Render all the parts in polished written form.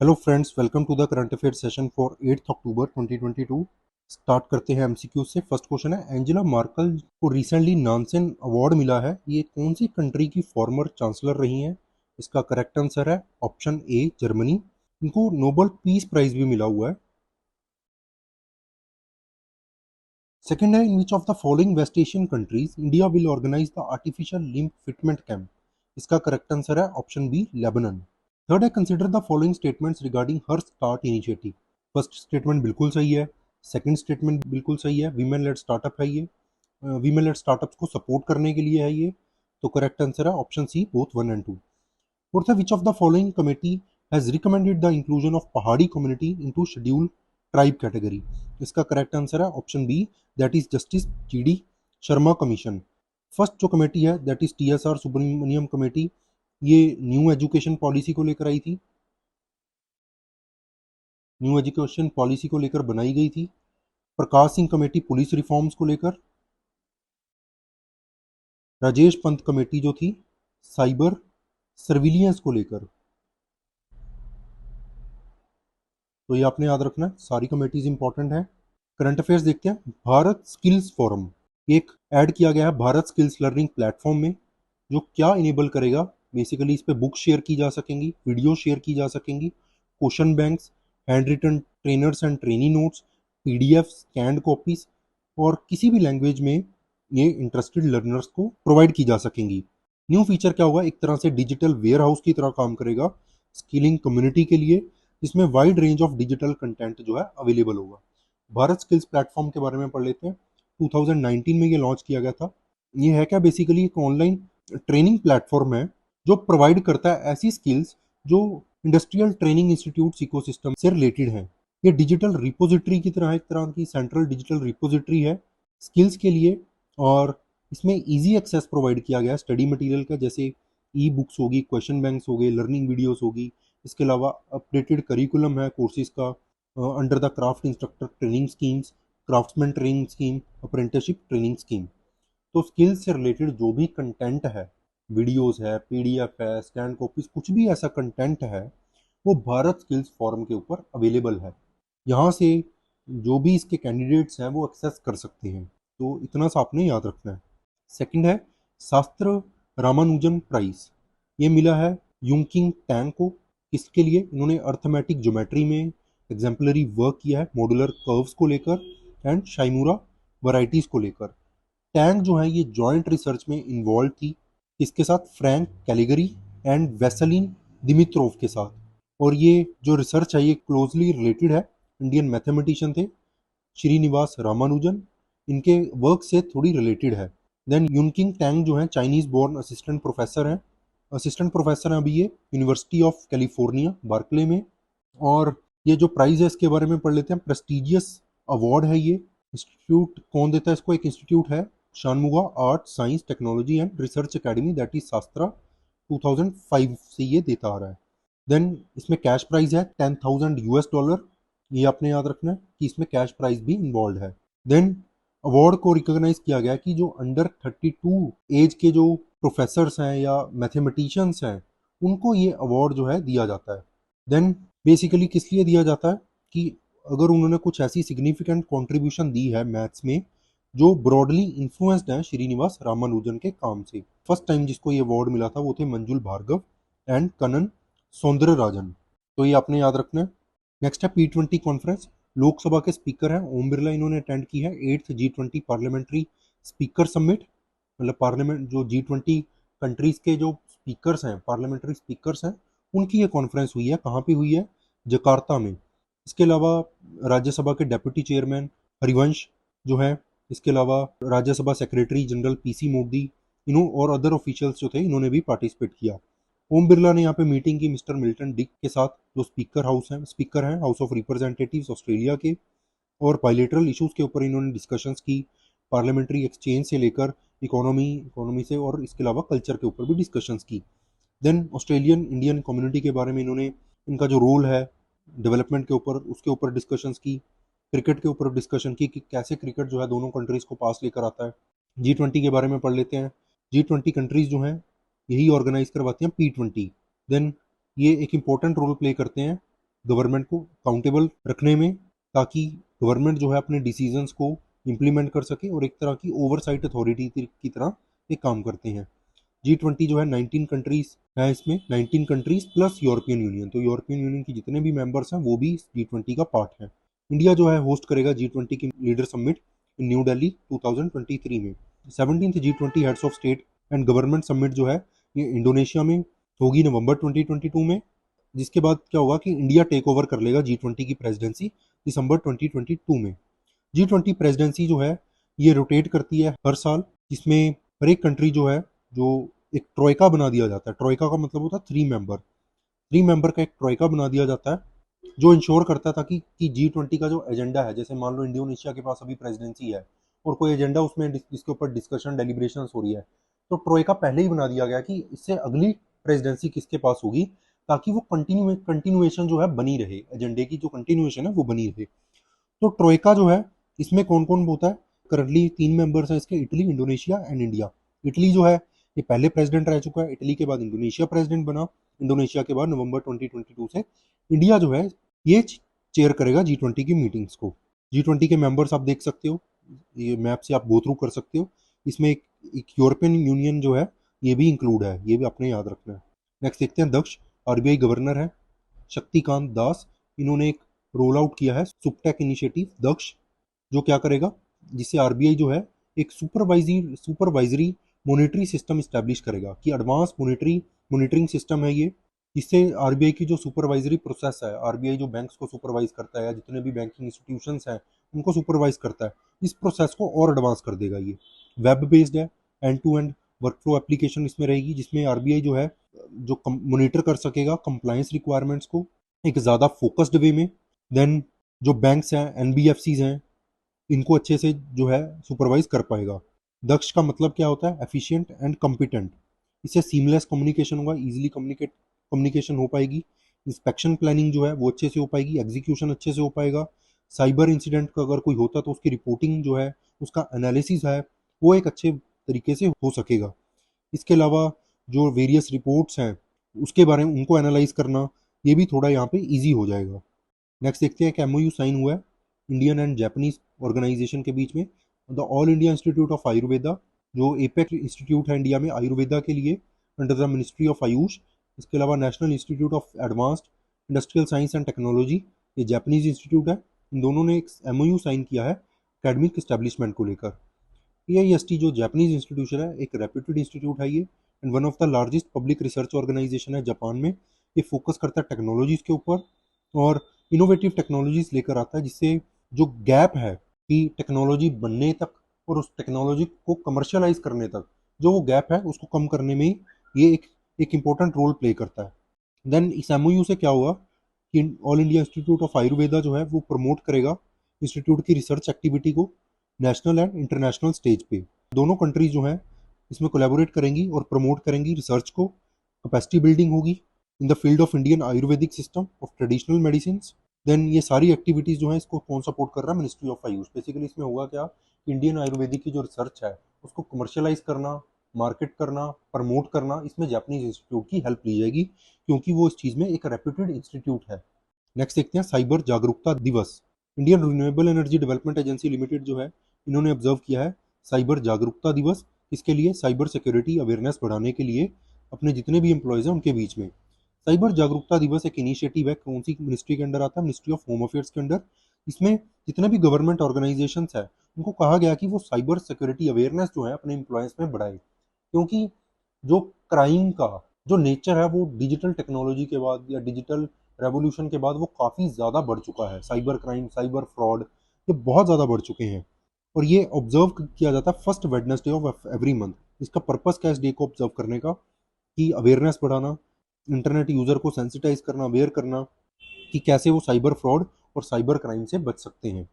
Hello friends, welcome to the current affair session for 8 October 2022। Start करते हैं MCQ से। First question है, Angela Merkel को recently Nansen award मिला है, ये कौन सी कंट्री की फॉर्मर चांसलर रही हैं? इसका करेक्ट आंसर है ऑप्शन ए, जर्मनी। इनको नोबेल पीस प्राइज भी मिला हुआ है। सेकंड है, in which of the following West Asian countries India will organise the artificial limb fitment camp? इसका करेक्ट आंसर है ऑप्शन बी, लेबनान। थर्ड है, consider the following statements regarding her start initiative. First statement बिल्कुल सही है, second statement बिल्कुल सही है, women lead startup है ये, वीमेन लेड स्टार्टअप्स को सपोर्ट करने के लिए है ये। तो करेक्ट आंसर है option C, both 1 and 2। Fourth है, which of the following committee has recommended the inclusion of Pahari community into schedule tribe category? इसका करेक्ट आंसर है option B, that is Justice G D Sharma commission. First जो committee है that is TSR Subramanian committee, ये new education policy को लेकर आई थी, new education policy को लेकर बनाई गई थी। Prakash Singh committee police reforms को लेकर, राजेश पंत कमेटी जो थी साइबर सर्विलियंस को लेकर। तो ये आपने याद रखना है, सारी कमेटीज इंपॉर्टेंट है। करंट अफेयर्स देखते हैं। भारत स्किल्स फोरम एक ऐड किया गया है भारत स्किल्स लर्निंग प्लेटफॉर्म में, जो क्या इनेबल करेगा? बेसिकली इस पे बुक शेयर की जा सकेंगी, वीडियो शेयर की जा सकेंगी, question banks, hand written trainers and trainee notes, PDF scanned copies, और किसी भी लैंग्वेज में ये इंटरेस्टेड लर्नर्स को प्रोवाइड की जा सकेंगी। न्यू फीचर क्या होगा? एक तरह से डिजिटल वेयर हाउस की तरह काम करेगा स्किलिंग कम्युनिटी के लिए, जिसमें wide range of digital content जो है अवेलेबल होगा। भारत स्किल्स प्लेटफॉर्म के बारे में पढ़ लेते हैं। 2019 में ये लॉन्च किया गया था। ये है क्या? बेसिकली एक ऑनलाइन ट्रेनिंग प्लेटफॉर्म है जो प्रोवाइड करता है ऐसी स्किल्स जो इंडस्ट्रियल ट्रेनिंग इंस्टीट्यूट इकोसिस्टम से रिलेटेड हैं। ये डिजिटल रिपोजिटरी की तरह एक तरह की सेंट्रल डिजिटल रिपोजिटरी है स्किल्स के लिए, और इसमें इजी एक्सेस प्रोवाइड किया गया है स्टडी मटेरियल का, जैसे ई बुक्स होगी, क्वेश्चन बैंक्स हो गए, लर्निंग वीडियोस होगी। इसके अलावा अपडेटेड करिकुलम है कोर्सेज का under the craft instructor training schemes, craftsman training scheme, apprenticeship training scheme. तो स्किल्स से रिलेटेड जो भी कंटेंट है, वीडियोस है, पीडीएफ है, स्कैन कॉपीज, कुछ भी ऐसा कंटेंट है, वो भारत स्किल्स फॉरम के ऊपर अवेलेबल है। यहाँ से जो भी इसके कैंडिडेट्स हैं वो एक्सेस कर सकते हैं। तो इतना सा आपने याद रखना है। सेकंड है, शास्त्र रामानुजन प्राइज। ये मिला है यूंकिंग टैंग को। किसके लिए? इन्होंने अर्थमेटिक ज्योमेट्री में एग्जाम्पलरी वर्क किया है मॉड्यूलर कर्व्स को लेकर एंड शाइमुरा वैरायटीज को लेकर। टैंग जो है ये जॉइंट रिसर्च में इन्वॉल्व थी, इसके साथ फ्रैंक कैलिगरी एंड वेसलिन दिमित्रोव के साथ। और ये जो रिसर्च है ये क्लोजली रिलेटेड है, इंडियन मैथमेटिशियन थे श्रीनिवास रामानुजन, इनके वर्क से थोड़ी रिलेटेड है। देन यूनकिंग टैंग जो है चाइनीज बोर्न असिस्टेंट प्रोफेसर हैं, असिस्टेंट प्रोफेसर हैं अभी ये यूनिवर्सिटी ऑफ कैलिफोर्निया बार्कले में। और ये जो प्राइज है इसके बारे में पढ़ लेते हैं। प्रेस्टिजियस अवार्ड है ये। इंस्टीट्यूट कौन देता है इसको? एक इंस्टीट्यूट है Shanmugha art science technology and research academy, that is Sastra. 2005 से ये देता आ रहा है। देन इसमें कैश प्राइज है $10,000। ये आपने याद रखना है कि इसमें कैश प्राइज भी इन्वॉल्व है। देन अवार्ड को रिकॉग्नाइज किया गया कि जो अंडर 32 एज के जो प्रोफेसर्स हैं या मैथमेटिशियंस हैं, उनको ये अवार्ड जो है दिया जाता है। देन बेसिकली किस लिए दिया जाता है कि अगर उन्होंने कुछ ऐसी सिग्निफिकेंट कंट्रीब्यूशन दी है मैथ्स में जो ब्रॉडली इन्फ्लुएंस्ड है श्रीनिवास रामानुजन के काम से। फर्स्ट टाइम जिसको ये अवार्ड मिला था वो थे मंजुल भार्गव एंड कनन सौंदरराजन। तो ये आपने याद रखना है। नेक्स्ट है P20 कॉन्फ्रेंस। लोकसभा के स्पीकर हैं ओम बिरला, इन्होंने अटेंड की है 8th G20 parliamentary speaker summit. मतलब पार्लियामेंट जो G20 कंट्रीज के जो स्पीकर्स हैं, पार्लियामेंट्री स्पीकर्स हैं, उनकी ये कॉन्फ्रेंस हुई है। कहाँ पे हुई है? जकार्ता में। इसके अलावा राज्यसभा के डेप्यूटी चेयरमैन हरिवंश जो है, इसके अलावा Rajya Sabha secretary general PC Modi, इन्हों और अदर ऑफिशियल्स जो थे इन्होंने भी पार्टिसिपेट किया। ओम बिरला ने यहाँ पे मीटिंग की मिस्टर मिल्टन डिक के साथ, जो स्पीकर हैं हाउस ऑफ रिप्रेजेंटेटिव्स ऑस्ट्रेलिया के, और बायलेटरल इश्यूज के ऊपर इन्होंने डिस्कशंस की। पार्लियामेंट्री एक्सचेंज से लेकर इकोनॉमी से, और इसके अलावा कल्चर के ऊपर भी डिस्कशंस की। देन ऑस्ट्रेलियन इंडियन कम्युनिटी के बारे में इन्होंने, इनका जो रोल है डेवलपमेंट के ऊपर, उसके ऊपर डिस्कशंस की। क्रिकेट के ऊपर डिस्कशन की कि कैसे क्रिकेट जो है दोनों कंट्रीज को पास लेकर आता है। G20 के बारे में पढ़ लेते हैं। G20 कंट्रीज जो हैं यही ऑर्गेनाइज करवाती हैं P20। देन ये एक इंपॉर्टेंट रोल प्ले करते हैं गवर्नमेंट को अकाउंटेबल रखने में, ताकि गवर्नमेंट जो है अपने डिसीजंस को इम्प्लीमेंट कर सके और एक तरह की ओवरसाइट अथॉरिटी की तरह ये काम करते हैं। G20 जो है 19 कंट्रीज है, इसमें 19 कंट्रीज प्लस यूरोपियन यूनियन, तो यूरोपियन यूनियन की जितने भी मेंबर्स हैं वो भी G20 का पार्ट है। इंडिया जो है होस्ट करेगा G20 की leader summit in new Delhi 2023 में। 17th G20 heads of state and government summit जो है ये इंडोनेशिया में होगी नवंबर 2022 में, जिसके बाद क्या होगा कि इंडिया टेक ओवर कर लेगा G20 की प्रेसिडेंसी दिसंबर 2022 में। G20 प्रेसिडेंसी जो है ये रोटेट करती है हर साल, जिसमें हर एक कंट्री जो है जो एक ट्रोइका बना दिया जाता है। ट्रोइका का मतलब होता है 3 मेंबर का एक ट्रोइका बना दिया जाता है, जो इंश्योर करता है ताकि G20 का जो एजेंडा है, जैसे मान लो इंडोनेशिया के पास अभी प्रेसिडेंसी है और कोई एजेंडा उसमें जिसके ऊपर डिस्कशन डेलिब्रेशन हो रही है, तो ट्रोइका पहले ही बना दिया गया कि इससे अगली प्रेसिडेंसी किसके पास होगी, ताकि वो कंटिन्यूएशन जो है बनी रहे, एजेंडे की जो कंटिन्यूएशन है वो बनी रहे। तो ट्रोइका जो है इसमें कौन कौन होता है, करंटली 3 मेंबर्स हैं इसके, Italy, Indonesia and India. Italy जो है ये पहले प्रेसिडेंट रह चुका है, इटली के बाद इंडोनेशिया प्रेसिडेंट बना, इंडोनेशिया के बाद नवंबर 2022 से इंडिया जो है ये चेयर करेगा G20 की मीटिंग्स को। G20 के मेंबर्स आप देख सकते हो, ये मैप से आप गो थ्रू कर सकते हो। इसमें एक यूरोपियन यूनियन जो है ये भी इंक्लूड है, ये भी आपने याद रखना है। नेक्स्ट देखते हैं दक्ष, आरबीआई गवर्नर है शक्तिकांत दास। इन्होंने एक रोल आउट किया है सुपटेक इनिशिएटिव दक्ष, जो क्या करेगा, जिससे आरबीआई जो है एक सुपरवाइजरी मॉनिटरी सिस्टम इस्टेब्लिश करेगा, कि एडवांस मॉनिटरिंग सिस्टम है ये, इससे आरबीआई की जो सुपरवाइजरी प्रोसेस है, आरबीआई जो बैंक्स को सुपरवाइज करता है, जितने भी बैंकिंग इंस्टीट्यूशंस हैं उनको सुपरवाइज करता है, इस प्रोसेस को और एडवांस कर देगा। ये वेब बेस्ड है, end to end workflow application इसमें रहेगी, जिसमें आरबीआई जो है जो मॉनिटर कर सकेगा कंप्लायंस रिक्वायरमेंट्स को एक ज़्यादा फोकस्ड वे में। देन जो बैंक्स हैं, एनबीएफसीज हैं, इनको अच्छे से जो है सुपरवाइज कर पाएगा। दक्ष का मतलब क्या होता है, एफिशिएंट एंड कॉम्पिटेंट। इससे सीमलेस कम्युनिकेशन होगा, इजीली कम्युनिकेशन हो पाएगी, इंस्पेक्शन प्लानिंग जो है वो अच्छे से हो पाएगी, एग्जीक्यूशन अच्छे से हो पाएगा, साइबर इंसिडेंट का अगर कोई होता तो उसकी रिपोर्टिंग जो है, उसका एनालिसिस है, वो एक अच्छे तरीके से हो सकेगा। इसके अलावा जो वेरियस रिपोर्ट्स हैं उसके बारे में उनको एनालाइज करना, ये भी थोड़ा यहाँ पे ईजी हो जाएगा। नेक्स्ट देखते हैं कि एमओयू साइन हुआ है इंडियन एंड जापानीज ऑर्गेनाइजेशन के बीच में। The all India institute of Ayurveda, जो एपेक इंस्टीट्यूट है इंडिया में आयुर्वेदा के लिए, under the ministry of Ayush. इसके अलावा national institute of advanced industrial science and technology, ये जापानीज इंस्टीट्यूट है। इन दोनों ने एक एमओयू साइन किया है एकेडमिक इस्टेब्लिशमेंट को लेकर। AIST जो जापानीज इंस्टीट्यूशन है, एक रेप्यूटेड इंस्टीट्यूट है ये, and one of the largest public research organisation है जापान में। ये फोकस करता है टेक्नोलॉजीज के ऊपर और इनोवेटिव टेक्नोलॉजीज लेकर आता है, जिससे जो गैप है कि टेक्नोलॉजी बनने तक और उस टेक्नोलॉजी को कमर्शियलाइज करने तक, जो वो गैप है उसको कम करने में ये एक इम्पोर्टेंट रोल प्ले करता है। देन इस एमओयू से क्या हुआ कि all India institute of Ayurveda जो है वो प्रमोट करेगा इंस्टीट्यूट की रिसर्च एक्टिविटी को नेशनल एंड इंटरनेशनल स्टेज पे। दोनों कंट्रीज जो हैं इसमें कोलैबोरेट करेंगी और प्रमोट करेंगी रिसर्च को, कैपेसिटी बिल्डिंग होगी in the field of Indian Ayurvedic system of traditional medicine. Then ये सारी एक्टिविटीज़ जो है इसको कौन सपोर्ट कर रहा है, मिनिस्ट्री ऑफ आयुष। बेसिकली इसमें होगा क्या, इंडियन आयुर्वेदिक की जो रिसर्च है उसको कमर्शियलाइज करना, मार्केट करना, प्रमोट करना, इसमें जापानीज इंस्टीट्यूट की हेल्प ली जाएगी, क्योंकि वो इस चीज़ में एक रेप्यूटेड इंस्टीट्यूट है। नेक्स्ट देखते हैं साइबर जागरूकता दिवस। Indian renewable energy development agency limited जो है इन्होंने ऑब्जर्व किया है साइबर जागरूकता दिवस। इसके लिए साइबर सिक्योरिटी अवेयरनेस बढ़ाने के लिए अपने जितने भी एम्प्लॉयज़ हैं उनके बीच में। साइबर जागरूकता दिवस एक इनिशिएटिव है, कौन सी मिनिस्ट्री के अंडर आता है, मिनिस्ट्री ऑफ होम अफेयर्स के अंडर। इसमें जितने भी गवर्नमेंट ऑर्गेनाइजेशंस है उनको कहा गया कि वो साइबर सिक्योरिटी अवेयरनेस जो है अपने एम्प्लॉयज़ में बढ़ाए, क्योंकि जो क्राइम का जो नेचर है वो डिजिटल टेक्नोलॉजी के बाद या डिजिटल रेवोल्यूशन के बाद वो काफ़ी ज़्यादा बढ़ चुका है। साइबर क्राइम, साइबर फ्रॉड, ये बहुत ज़्यादा बढ़ चुके हैं और ये ऑब्जर्व किया जाता है first Wednesday of every month. इसका पर्पस क्या है इस डे को ऑब्जर्व करने का, कि अवेयरनेस बढ़ाना, इंटरनेट यूज़र को सेंसिटाइज करना, अवेयर करना कि कैसे वो साइबर फ्रॉड और साइबर क्राइम से बच सकते हैं।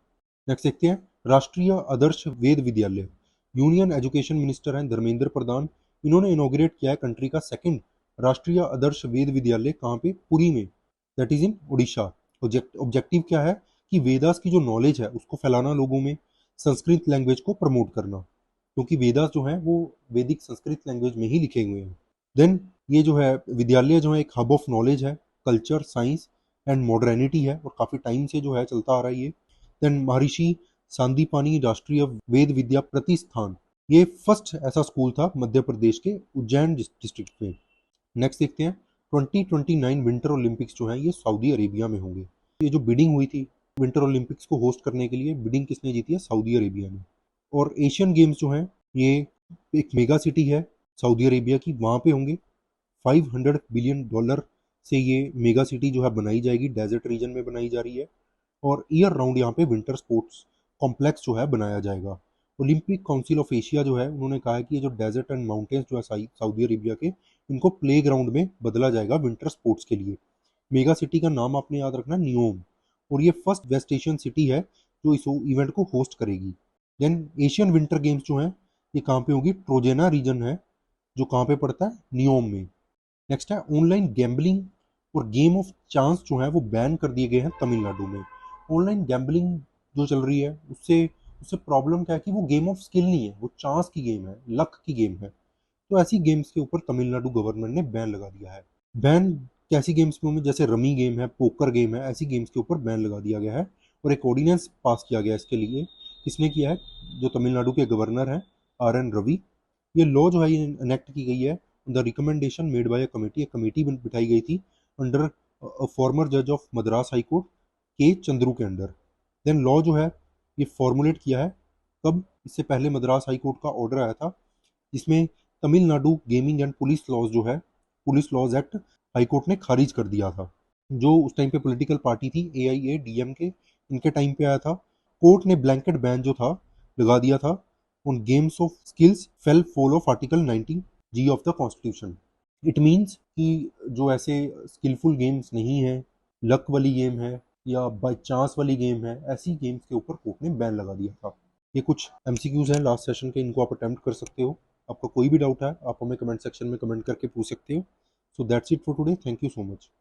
नेक्स्ट देखते हैं राष्ट्रीय आदर्श वेद विद्यालय। यूनियन एजुकेशन मिनिस्टर हैं धर्मेंद्र प्रधान, इन्होंने इनोग्रेट किया है कंट्री का सेकंड राष्ट्रीय आदर्श वेद विद्यालय। कहाँ पे, पुरी में, that is in Orissa. Objective क्या है कि वेदास की जो नॉलेज है उसको फैलाना लोगों में, संस्कृत लैंग्वेज को प्रमोट करना, क्योंकि वेदास जो है वो वैदिक संस्कृत लैंग्वेज में ही लिखे हुए हैं। देन ये जो है विद्यालय जो है एक हब ऑफ नॉलेज है, कल्चर, साइंस एंड मॉडर्निटी है और काफ़ी टाइम से जो है चलता आ रहा है ये। देन महर्षि सांदीपानी राष्ट्रीय वेद विद्या प्रतिष्ठान, ये फर्स्ट ऐसा स्कूल था मध्य प्रदेश के उज्जैन डिस्ट्रिक्ट में। नेक्स्ट देखते हैं 2029 विंटर ओलंपिक्स जो है ये सऊदी अरेबिया में होंगे। ये जो बिडिंग हुई थी विंटर ओलंपिक्स को होस्ट करने के लिए, बिडिंग किसने जीती है? सऊदी अरेबिया ने। और एशियन गेम्स जो हैं ये एक मेगा सिटी है सऊदी अरेबिया की, वहाँ पे होंगे। $500 बिलियन से ये मेगा सिटी जो है बनाई जाएगी, डेजर्ट रीजन में बनाई जा रही है। और ईयर राउंड यहाँ पे विंटर स्पोर्ट्स कॉम्प्लेक्स जो है बनाया जाएगा। ओलंपिक काउंसिल ऑफ एशिया जो है उन्होंने कहा है कि ये जो डेजर्ट एंड माउंटेन्स जो है सऊदी अरेबिया के, इनको प्ले ग्राउंड में बदला जाएगा विंटर स्पोर्ट्स के लिए। मेगा सिटी का नाम आपने याद रखना नियोम, और ये फर्स्ट वेस्ट एशियन सिटी है जो इस इवेंट को होस्ट करेगी। देन एशियन विंटर गेम्स जो हैं ये कहाँ पे होगी? ट्रोजेना रीजन है जो कहाँ पे पड़ता है? नियोम में। नेक्स्ट है ऑनलाइन गैम्बलिंग और गेम ऑफ चांस जो है वो बैन कर दिए गए हैं तमिलनाडु में। ऑनलाइन गैम्बलिंग जो चल रही है उससे उससे प्रॉब्लम क्या है कि वो गेम ऑफ स्किल नहीं है, वो चांस की गेम है, लक की गेम है। तो ऐसी गेम्स के ऊपर तमिलनाडु गवर्नमेंट ने बैन लगा दिया है। बैन कैसी गेम्स में होंगे? जैसे रमी गेम है, पोकर गेम है, ऐसी गेम्स के ऊपर बैन लगा दिया गया है। और एक ऑर्डिनेंस पास किया गया है इसके लिए। किसने किया है? जो तमिलनाडु के गवर्नर हैं RN रवि। ये लॉ जो है ये इनेक्ट की गई है the recommendation made by a committee. एक कमेटी बिठाई गई थी अंडर फॉर्मर जज ऑफ मद्रास हाई कोर्ट के चंद्रू के अंडर। देन लॉ जो है ये फॉर्मुलेट किया है कब? इससे पहले मद्रास हाई कोर्ट का ऑर्डर आया था जिसमें Tamil Nadu gaming and police laws जो है, police laws act, High Court ने खारिज कर दिया था। जो उस टाइम पे पॉलिटिकल पार्टी थी AIADMK, इनके टाइम पे आया था। कोर्ट ने ब्लैंकेट बैन जो था लगा दिया था उन games of skills fail fall of article 19G of the constitution. It means कि जो ऐसे स्किलफुल गेम्स नहीं है, लक वाली गेम है या बाई चांस वाली गेम है, ऐसी गेम्स के ऊपर कोर्ट ने बैन लगा दिया था। ये कुछ MCQs हैं लास्ट सेशन के, इनको आप अटेम्प्ट कर सकते हो। आपका कोई भी डाउट है आप हमें कमेंट सेक्शन में कमेंट करके पूछ सकते हो। So that's it for today, thank you so much.